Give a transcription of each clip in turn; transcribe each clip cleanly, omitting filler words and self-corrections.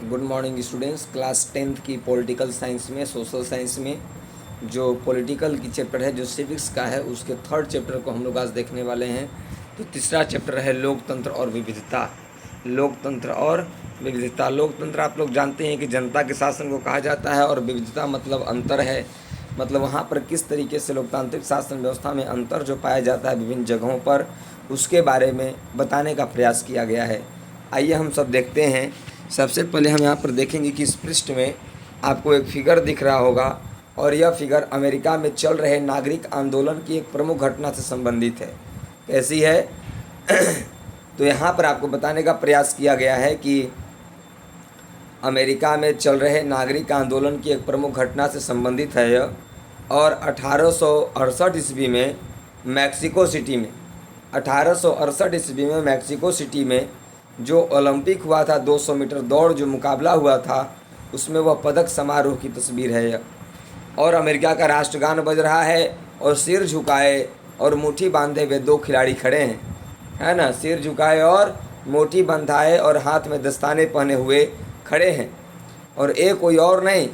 Good morning students. Class 10th की political science में, social science में जो पॉलिटिकल की चैप्टर है, जो सिविक्स का है, उसके थर्ड चैप्टर को हम लोग आज देखने वाले हैं। तो तीसरा चैप्टर है लोकतंत्र और विविधता। लोकतंत्र और विविधता। लोकतंत्र आप लोग जानते हैं कि जनता के शासन को कहा जाता है, और विविधता मतलब अंतर है, मतलब वहाँ पर किस तरीके से लोकतांत्रिक शासन व्यवस्था में अंतर जो पाया जाता है विभिन्न जगहों पर, उसके बारे में बताने का प्रयास किया गया है। आइए हम सब देखते हैं। सबसे पहले हम यहाँ पर देखेंगे कि इस पृष्ठ में आपको एक फिगर दिख रहा होगा, और यह फिगर अमेरिका में चल रहे नागरिक आंदोलन की एक प्रमुख घटना से संबंधित है। कैसी है? तो यहाँ पर आपको बताने का प्रयास किया गया है कि अमेरिका में चल रहे नागरिक आंदोलन की एक प्रमुख घटना से संबंधित है यह। और 1868 ईस्वी में मैक्सिको सिटी में 1868 ईस्वी में मैक्सिको सिटी में जो ओलंपिक हुआ था, 200 मीटर दौड़ जो मुकाबला हुआ था, उसमें वह पदक समारोह की तस्वीर है यह। और अमेरिका का राष्ट्रगान बज रहा है, और सिर झुकाए और मुट्ठी बांधे हुए दो खिलाड़ी खड़े हैं, है ना। सिर झुकाए और मुट्ठी बंधाए और हाथ में दस्ताने पहने हुए खड़े हैं। और एक कोई और नहीं,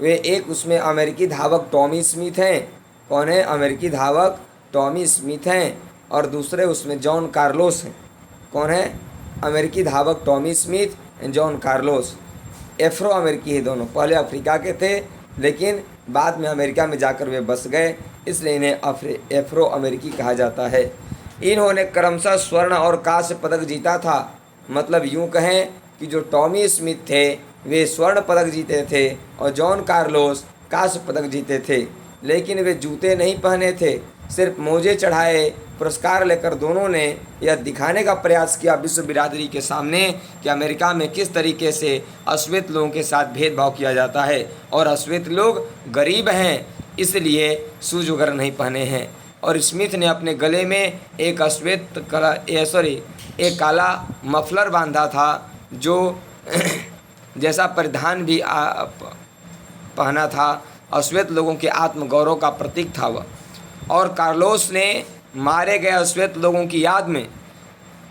वे एक उसमें अमेरिकी धावक टॉमी स्मिथ हैं। कौन है? अमेरिकी धावक टॉमी स्मिथ हैं। और दूसरे उसमें जॉन कार्लोस हैं। कौन है? अमेरिकी धावक Tommy Smith and John Carlos. Afro अमेरिकी है दोनों, पहले अफ्रीका के थे लेकिन बाद में अमेरिका में जाकर वे बस गए, इसलिए इन्हें एफ्रो अमेरिकी कहा जाता है। इन्होंने क्रमशः स्वर्ण और कांस्य पदक जीता था। मतलब यूँ कहें कि जो टॉमी स्मिथ थे वे स्वर्ण पदक जीते थे, और जॉन कार्लोस कांस्य पदक जीते थे। लेकिन वे जूते नहीं पहने थे, सिर्फ मोजे चढ़ाए। पुरस्कार लेकर दोनों ने यह दिखाने का प्रयास किया विश्व बिरादरी के सामने कि अमेरिका में किस तरीके से अश्वेत लोगों के साथ भेदभाव किया जाता है, और अश्वेत लोग गरीब हैं इसलिए शूज वगैरह नहीं पहने हैं। और स्मिथ ने अपने गले में एक एक काला मफलर बांधा था, जो जैसा परिधान भी पहना था। अश्वेत लोगों के आत्मगौरव का प्रतीक था वह। और कार्लोस ने मारे गए अश्वेत लोगों की याद में,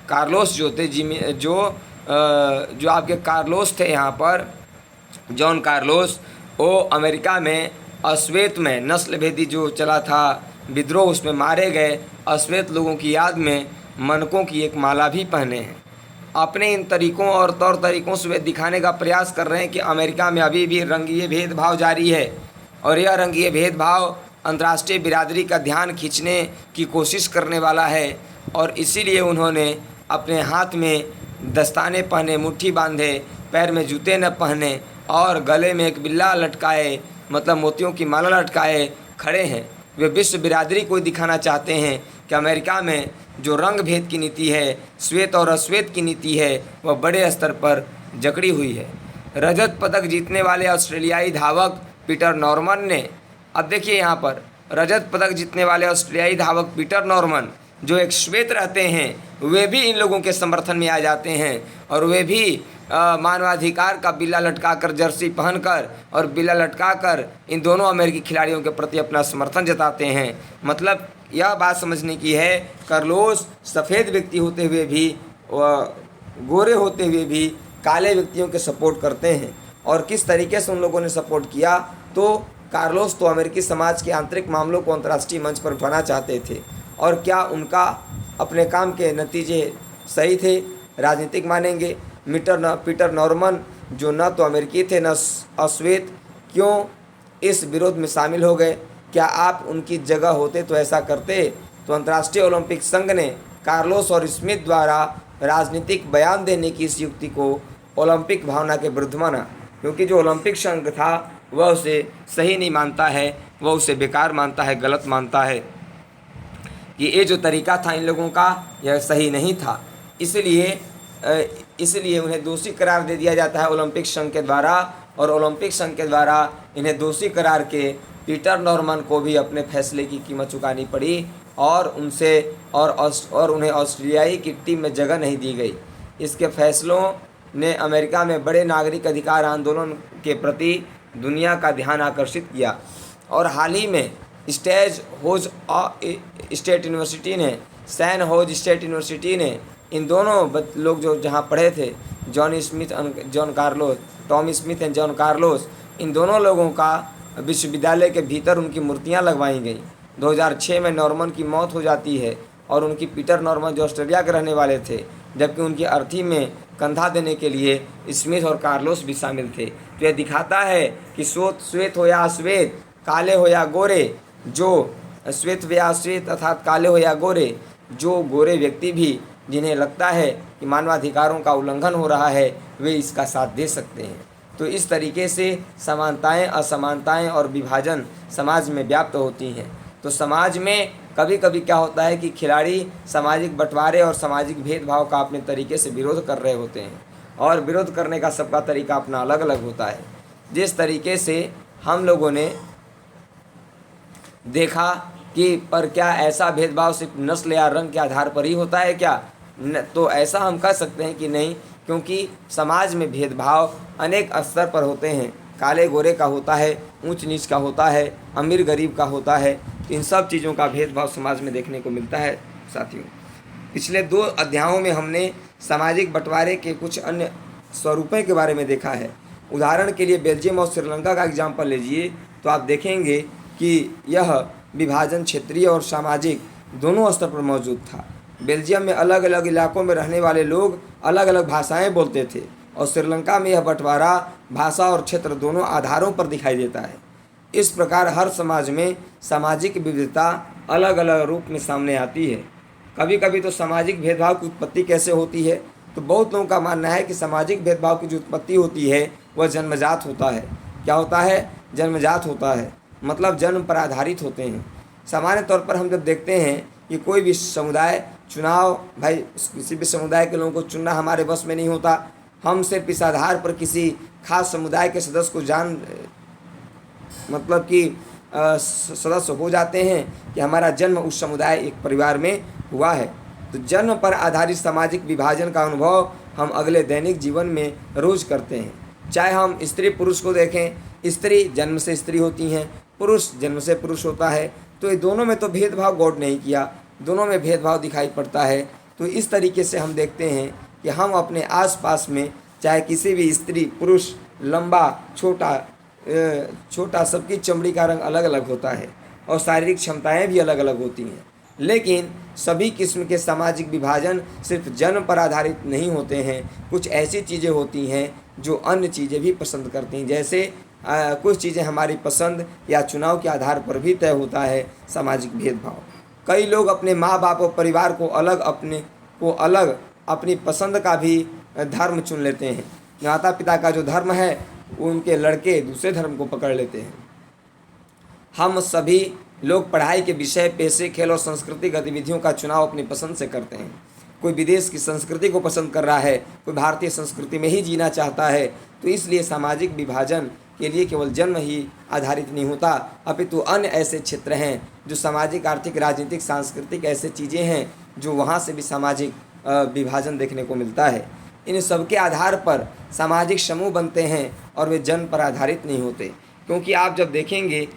कार्लोस जो थे जो आपके कार्लोस थे यहाँ पर, जॉन कार्लोस, वो अमेरिका में अश्वेत में नस्ल भेदी जो चला था विद्रोह, उसमें मारे गए अश्वेत लोगों की याद में मनकों की एक माला भी पहने हैं। अपने इन तरीक़ों और तौर तरीक़ों से वे दिखाने का प्रयास कर रहे हैं कि अमेरिका में अभी भी रंगीय भेदभाव जारी है, और यह रंगीय भेदभाव अंतर्राष्ट्रीय बिरादरी का ध्यान खींचने की कोशिश करने वाला है। और इसीलिए उन्होंने अपने हाथ में दस्ताने पहने, मुट्ठी बांधे, पैर में जूते न पहने और गले में एक बिल्ला लटकाए, मतलब मोतियों की माला लटकाए खड़े हैं। वे विश्व बिरादरी को दिखाना चाहते हैं कि अमेरिका में जो रंग भेद की नीति है, श्वेत और अश्वेत की नीति है, वह बड़े स्तर पर जकड़ी हुई है। रजत पदक जीतने वाले ऑस्ट्रेलियाई धावक पीटर नॉर्मन ने, अब देखिए यहाँ पर रजत पदक जीतने वाले ऑस्ट्रेलियाई धावक पीटर नॉर्मन जो एक श्वेत रहते हैं, वे भी इन लोगों के समर्थन में आ जाते हैं, और वे भी मानवाधिकार का बिल्ला लटकाकर, जर्सी पहनकर और बिल्ला लटकाकर इन दोनों अमेरिकी खिलाड़ियों के प्रति अपना समर्थन जताते हैं। मतलब यह बात समझने की है, कार्लोस सफ़ेद व्यक्ति होते हुए भी, गोरे होते हुए भी काले व्यक्तियों के सपोर्ट करते हैं। और किस तरीके से उन लोगों ने सपोर्ट किया, तो कार्लोस तो अमेरिकी समाज के आंतरिक मामलों को अंतर्राष्ट्रीय मंच पर उठाना चाहते थे। और क्या उनका अपने काम के नतीजे सही थे, राजनीतिक मानेंगे। पीटर नॉर्मन जो न तो अमेरिकी थे न अश्वेत, क्यों इस विरोध में शामिल हो गए? क्या आप उनकी जगह होते तो ऐसा करते? तो अंतर्राष्ट्रीय ओलंपिक संघ ने कार्लोस और स्मिथ द्वारा राजनीतिक बयान देने की इस युक्ति को ओलंपिक भावना के विरुद्ध माना, क्योंकि जो ओलंपिक संघ था वह उसे सही नहीं मानता है, वह उसे बेकार मानता है, गलत मानता है कि ये जो तरीका था इन लोगों का यह सही नहीं था। इसलिए उन्हें दोषी करार दे दिया जाता है ओलंपिक संघ के द्वारा, और ओलंपिक संघ के द्वारा इन्हें दोषी करार के पीटर नॉर्मन को भी अपने फैसले की कीमत चुकानी पड़ी, और उन्हें ऑस्ट्रेलियाई की टीम में जगह नहीं दी गई। इसके फैसलों ने अमेरिका में बड़े नागरिक अधिकार आंदोलन के प्रति दुनिया का ध्यान आकर्षित किया। और हाल ही में सैन होज स्टेट यूनिवर्सिटी ने इन दोनों लोग जो जहाँ पढ़े थे, John Carlos, Tom Smith and John Carlos, इन दोनों लोगों का विश्वविद्यालय के भीतर उनकी मूर्तियां लगवाई गई। 2006 में नॉर्मन की मौत हो जाती है और उनकी पीटर नॉर्मन जो ऑस्ट्रेलिया के रहने वाले थे, जबकि उनकी अर्थी में कंधा देने के लिए स्मिथ और कार्लोस भी शामिल थे। तो यह दिखाता है कि श्वेत हो या अश्वेत, काले हो या गोरे, जो श्वेत या अश्वेत अर्थात काले हो या गोरे, जो गोरे व्यक्ति भी जिन्हें लगता है कि मानवाधिकारों का उल्लंघन हो रहा है, वे इसका साथ दे सकते हैं। तो इस तरीके से समानताएं, असमानताएं और विभाजन समाज में व्याप्त होती हैं। तो समाज में कभी कभी क्या होता है कि खिलाड़ी सामाजिक बंटवारे और सामाजिक भेदभाव का अपने तरीके से विरोध कर रहे होते हैं, और विरोध करने का सबका तरीका अपना अलग अलग होता है। जिस तरीके से हम लोगों ने देखा कि पर क्या ऐसा भेदभाव सिर्फ नस्ल या रंग के आधार पर ही होता है क्या? तो ऐसा हम कह सकते हैं कि नहीं, क्योंकि समाज में भेदभाव अनेक स्तर पर होते हैं। काले गोरे का होता है, ऊंच नीच का होता है, अमीर गरीब का होता है। इन सब चीज़ों का भेदभाव समाज में देखने को मिलता है। साथियों, पिछले 2 अध्यायों में हमने सामाजिक बंटवारे के कुछ अन्य स्वरूपों के बारे में देखा है। उदाहरण के लिए बेल्जियम और श्रीलंका का एग्जाम्पल लीजिए तो आप देखेंगे कि यह विभाजन क्षेत्रीय और सामाजिक दोनों स्तर पर मौजूद था। बेल्जियम में अलग अलग इलाकों में रहने वाले लोग अलग अलग भाषाएं बोलते थे, और श्रीलंका में यह बंटवारा भाषा और क्षेत्र दोनों आधारों पर दिखाई देता है। इस प्रकार हर समाज में सामाजिक विविधता अलग अलग रूप में सामने आती है। कभी कभी तो सामाजिक भेदभाव की उत्पत्ति कैसे होती है? तो बहुत लोगों का मानना है कि सामाजिक भेदभाव की जो उत्पत्ति होती है वह जन्मजात होता है। क्या होता है? जन्मजात होता है, मतलब जन्म पर आधारित होते हैं। सामान्य तौर पर हम जब देखते हैं कि कोई भी समुदाय चुनाव, भाई किसी भी समुदाय के लोगों को चुनना हमारे बस में नहीं होता। हम सिर्फ इस आधार पर किसी खास समुदाय के सदस्य को मतलब कि सदस्य हो जाते हैं कि हमारा जन्म उस समुदाय एक परिवार में हुआ है। तो जन्म पर आधारित सामाजिक विभाजन का अनुभव हम अगले दैनिक जीवन में रोज करते हैं। चाहे हम स्त्री पुरुष को देखें, स्त्री जन्म से स्त्री होती हैं, पुरुष जन्म से पुरुष होता है। तो ये दोनों में तो भेदभाव गौर नहीं किया, दोनों में भेदभाव दिखाई पड़ता है। तो इस तरीके से हम देखते हैं कि हम अपने आसपास में चाहे किसी भी स्त्री पुरुष, लंबा छोटा सबकी चमड़ी का रंग अलग अलग होता है और शारीरिक क्षमताएं भी अलग अलग होती हैं। लेकिन सभी किस्म के सामाजिक विभाजन सिर्फ जन्म पर आधारित नहीं होते हैं। कुछ ऐसी चीज़ें होती हैं जो अन्य चीज़ें भी पसंद करती हैं। जैसे कुछ चीज़ें हमारी पसंद या चुनाव के आधार पर भी तय होता है सामाजिक भेदभाव। कई लोग अपने माँ बाप और परिवार को अलग अपनी पसंद का भी धर्म चुन लेते हैं। माता पिता का जो धर्म है उनके लड़के दूसरे धर्म को पकड़ लेते हैं। हम सभी लोग पढ़ाई के विषय, पेशे, खेल और सांस्कृतिक गतिविधियों का चुनाव अपनी पसंद से करते हैं। कोई विदेश की संस्कृति को पसंद कर रहा है, कोई भारतीय संस्कृति में ही जीना चाहता है। तो इसलिए सामाजिक विभाजन के लिए केवल जन्म ही आधारित नहीं होता, अपितु अन्य ऐसे क्षेत्र हैं जो सामाजिक, आर्थिक, राजनीतिक, सांस्कृतिक ऐसे चीज़ें हैं जो वहाँ से भी सामाजिक विभाजन देखने को मिलता है। इन सब के आधार पर सामाजिक समूह बनते हैं और वे जन्म पर आधारित नहीं होते। क्योंकि आप जब देखेंगे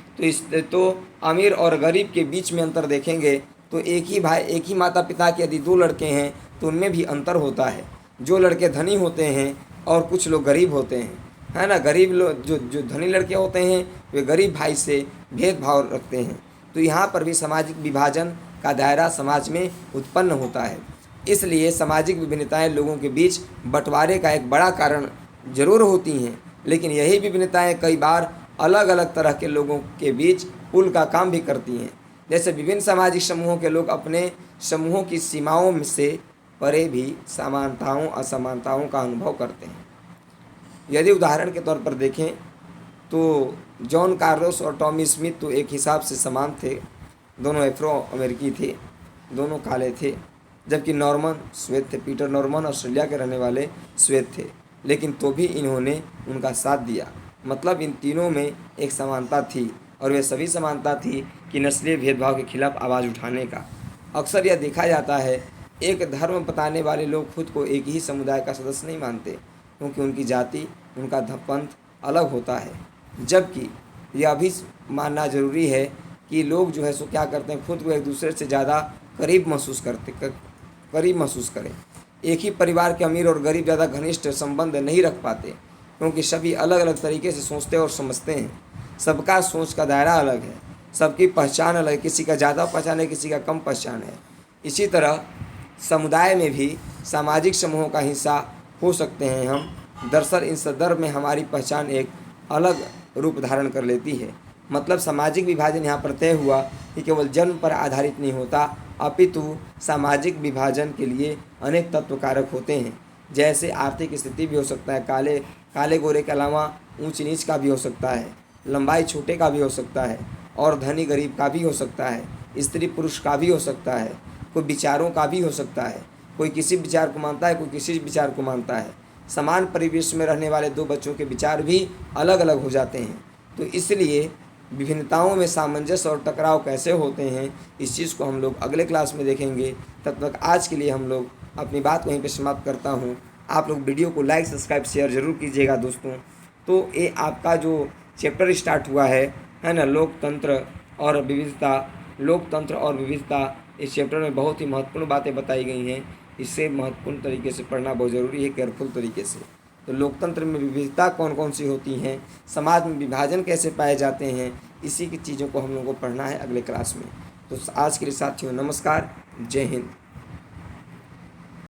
तो अमीर और गरीब के बीच में अंतर देखेंगे तो एक ही माता पिता के यदि 2 लड़के हैं तो उनमें भी अंतर होता है। जो लड़के धनी होते हैं और कुछ लोग गरीब होते हैं, है ना। गरीब लोग जो धनी लड़के होते हैं वे गरीब भाई से भेदभाव रखते हैं। तो यहाँ पर भी सामाजिक विभाजन का दायरा समाज में उत्पन्न होता है। इसलिए सामाजिक विभिन्नताएं लोगों के बीच बंटवारे का एक बड़ा कारण जरूर होती हैं, लेकिन यही विभिन्नताएं कई बार अलग अलग तरह के लोगों के बीच पुल का काम भी करती हैं। जैसे विभिन्न सामाजिक समूहों के लोग अपने समूहों की सीमाओं से परे भी समानताओं असमानताओं का अनुभव करते हैं। यदि उदाहरण के तौर पर देखें तो जॉन कार्लोस और टॉमी स्मिथ तो एक हिसाब से समान थे, दोनों एफ्रो अमेरिकी थे, दोनों काले थे, जबकि नॉर्मन श्वेत थे। पीटर नॉर्मन ऑस्ट्रेलिया के रहने वाले श्वेत थे, लेकिन तो भी इन्होंने उनका साथ दिया। मतलब इन तीनों में एक समानता थी, और वह सभी समानता थी कि नस्लीय भेदभाव के खिलाफ आवाज़ उठाने का। अक्सर यह देखा जाता है एक धर्म बताने वाले लोग खुद को एक ही समुदाय का सदस्य नहीं मानते, क्योंकि उनकी जाति, उनका पंथ अलग होता है। जबकि यह भी मानना ज़रूरी है कि लोग जो है सो क्या करते हैं, खुद को एक दूसरे से ज़्यादा करीब महसूस करें। एक ही परिवार के अमीर और गरीब ज़्यादा घनिष्ठ संबंध नहीं रख पाते, क्योंकि सभी अलग अलग तरीके से सोचते और समझते हैं। सबका सोच का दायरा अलग है, सबकी पहचान अलग है, किसी का ज़्यादा पहचान है, किसी का कम पहचान है। इसी तरह समुदाय में भी सामाजिक समूहों का हिस्सा हो सकते हैं हम। दरअसल इन संदर्भ में हमारी पहचान एक अलग रूप धारण कर लेती है। मतलब सामाजिक विभाजन यहाँ पर तय हुआ कि केवल जन्म पर आधारित नहीं होता, अपितु सामाजिक विभाजन के लिए अनेक तत्व कारक होते हैं। जैसे आर्थिक स्थिति भी हो सकता है, काले गोरे के अलावा ऊंच नीच का भी हो सकता है, लंबाई छोटे का भी हो सकता है, और धनी गरीब का भी हो सकता है, स्त्री पुरुष का भी हो सकता है, कोई विचारों का भी हो सकता है। कोई किसी विचार को मानता है, कोई किसी विचार को मानता है। समान परिवेश में रहने वाले दो बच्चों के विचार भी अलग अलग हो जाते हैं। तो इसलिए विभिन्नताओं में सामंजस्य और टकराव कैसे होते हैं, इस चीज़ को हम लोग अगले क्लास में देखेंगे। तब तक आज के लिए हम लोग अपनी बात वहीं पे समाप्त करता हूँ। आप लोग वीडियो को लाइक सब्सक्राइब शेयर ज़रूर कीजिएगा दोस्तों। तो ये आपका जो चैप्टर स्टार्ट हुआ है ना, लोकतंत्र और विविधता, इस चैप्टर में बहुत ही महत्वपूर्ण बातें बताई गई हैं। इसे महत्वपूर्ण तरीके से पढ़ना बहुत ज़रूरी है, केयरफुल तरीके से। तो लोकतंत्र में विविधता कौन कौन सी होती हैं, समाज में विभाजन कैसे पाए जाते हैं, इसी की चीज़ों को हम लोगों को पढ़ना है अगले क्लास में। तो आज के लिए साथियों नमस्कार, जय हिंद।